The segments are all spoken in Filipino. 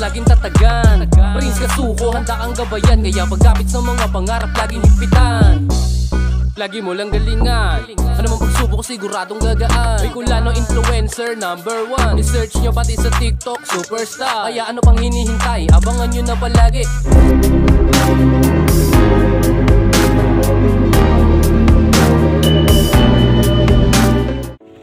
laging tatagan. Prince Kasuko, handa kang gabayan. Kaya pagkapit sa mga pangarap, laging higpitan. Lagi mo lang galingan. Ano mang pagsubok, siguradong gagaan. May kulano influencer #1. I-search nyo pati sa TikTok, superstar. Kaya ano pang hinihintay, abangan nyo na palagi.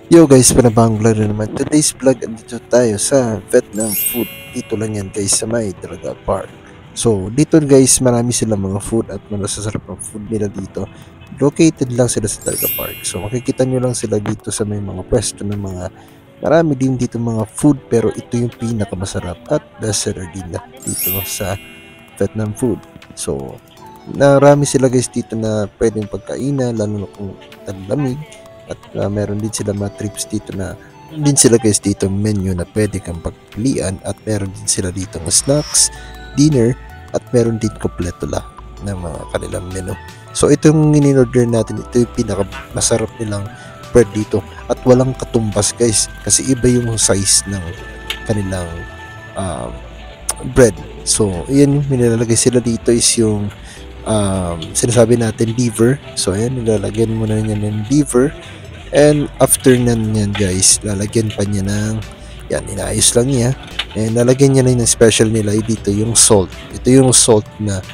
Yo guys, panabang vlog na naman. Today's vlog, andito tayo sa Vietnam food. Dito lang yan guys sa may Dalaga Park. So dito guys, marami silang mga food at masasarap ang food nila dito. Located lang sila sa Dalaga Park. So makikita nyo lang sila dito sa may mga pwesto ng mga, marami din dito mga food, pero ito yung pinakamasarap at best seller din na dito sa Vietnam food. So marami sila guys dito na pwedeng pagkainan, lalo na kung talamig. At meron din sila mga trips dito na din sila guys dito menu na pwede kang pagpilian, at meron din sila dito ng snacks, dinner, at meron din kompleto lang ng mga kanilang menu. So itong in-order natin, ito yung pinakamasarap nilang bread dito at walang katumbas guys, kasi iba yung size ng kanilang bread. So ayan, yung nilalagay sila dito is yung sinasabi natin liver. So ayan, nilalagyan mo na yan ng liver. And after nan yan guys, lalagyan pa niya ng, yan, inaayos lang niya. And lalagyan niya na yung special nila dito, yung salt. Ito yung salt na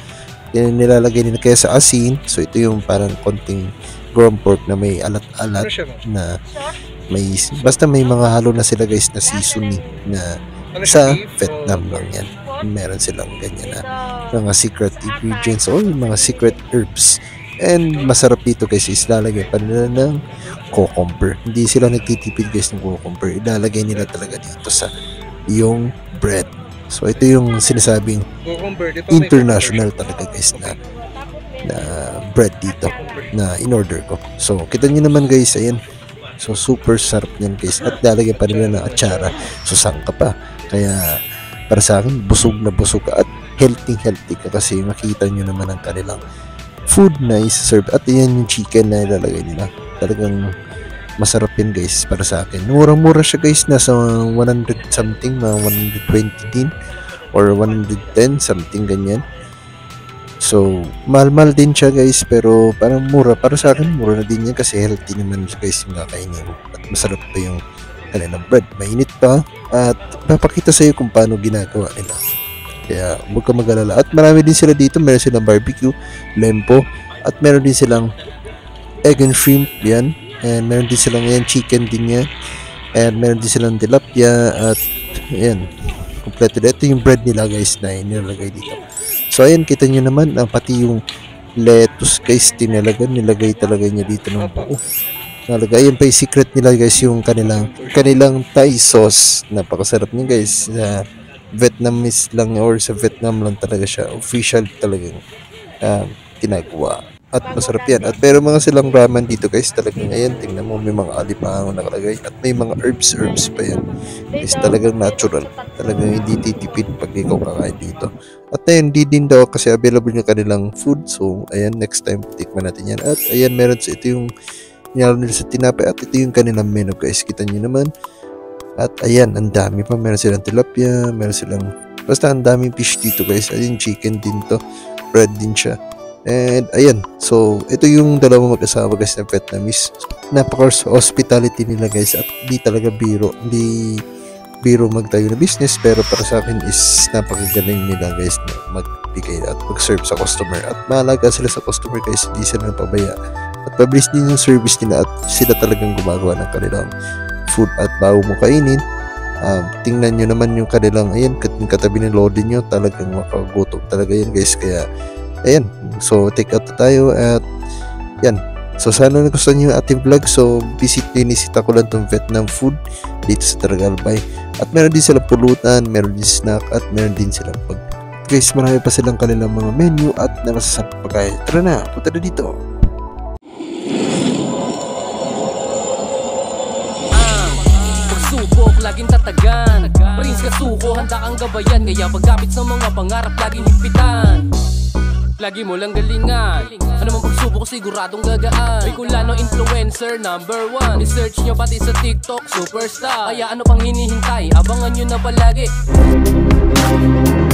nilalagay nila kaya sa asin. So ito yung parang konting ground pork na may alat-alat na may, basta may mga halo na sila guys na seasoning na sa Vietnam lang yan. Meron silang ganyan na mga secret ingredients o mga secret herbs. And masarap dito guys is lalagay pa nila ng cucumber. Hindi sila nagtitipid guys ng cucumber. Ilalagay nila talaga dito sa yung bread. So ito yung sinasabing international talaga guys na bread dito na in-order ko. So kita nyo naman guys, ayan. So super sarap yan guys. At lalagay pa nila ng atsara. So sangka pa. Kaya para sa akin, busog na busog ka at healthy ka, kasi makita nyo naman ang kanilang food na isa-serve. At yan yung chicken na ilalagay nila. Talagang masarap yun guys para sa akin. Murang-mura siya guys, nasa 100 something, mga 120 din or 110 something ganyan. So mahal-mahal din siya guys, pero parang mura. Para sa akin, mura na din yan kasi healthy naman guys yung kakainin. At masarap pa yung kanilang bread. Mainit pa at papakita sa iyo kung paano ginagawa nila. Kaya huwag ka mag-alala. At marami din sila dito. Meron silang barbecue, lempo, at meron din silang egg and shrimp yan. And meron din silang yan, chicken din yan. And meron din silang tilapia. At yan, kompleto. Ito yung bread nila guys na nilalagay dito. So ayan, kita nyo naman, pati yung lettuce guys, nilagay talaga niya dito ng buo. Nalagay, yan pa yung secret nila guys, yung kanilang Thai sauce. Napakasarap niya guys. Vietnamese lang or sa Vietnam lang talaga siya. Official talagang ginagawa. At masarap yan. At pero mga silang ramen dito guys, talagang ayan, tingnan mo, may mga alimango nakalagay. At may mga herbs pa yan. Guys, talagang natural. Talagang hindi titipid pag ikaw kakain dito. At ayun, hindi din daw kasi available yung kanilang food. So ayan, next time tikman natin yan. At ayan, meron sa ito yung nila sa tinapay, at ito yung kanilang menu guys, kita nyo naman. At ayan, ang dami pa, meron silang tilapia, meron silang, basta ang daming fish dito guys. Ayun, chicken din to, bread din siya. And ayan, so ito yung dalawang mag-asawa guys na Vietnamese. Napaka-hospitality nila guys, at di talaga hindi biro magtayo na business, pero para sa akin is napakagaling nila guys na magbigay at mag-serve sa customer. At mahalaga sila sa customer guys, hindi sila napabaya. At pabilis din yung service nila, at sila talagang gumagawa ng kanilang food. At bago mo kainin, tingnan nyo naman yung kanilang, ayan, katabi ng loading nyo, talagang makagutom talaga yan guys. Kaya ayan, so take out na tayo. At yan, so sana nagustuhan nyo yung ating vlog. So inisita ko lang itong Vietnam food dito sa Taragalbay. At meron din silang pulutan, meron din snack, at meron din silang pag guys, marami pa silang kanilang mga menu at na masasarap pagkain. Tara na, punta na dito. Laging tatagan. Prince Kasuko, handa kang gabayan. Kaya pagkapit sa mga pangarap, laging higpitan. Lagi mo lang galingan. Ano mang pagsubok, siguradong gagaan. May kulano influencer #1. I-search nyo pati sa TikTok, superstar. Kaya ano pang hinihintay, abangan nyo na palagi. Bye.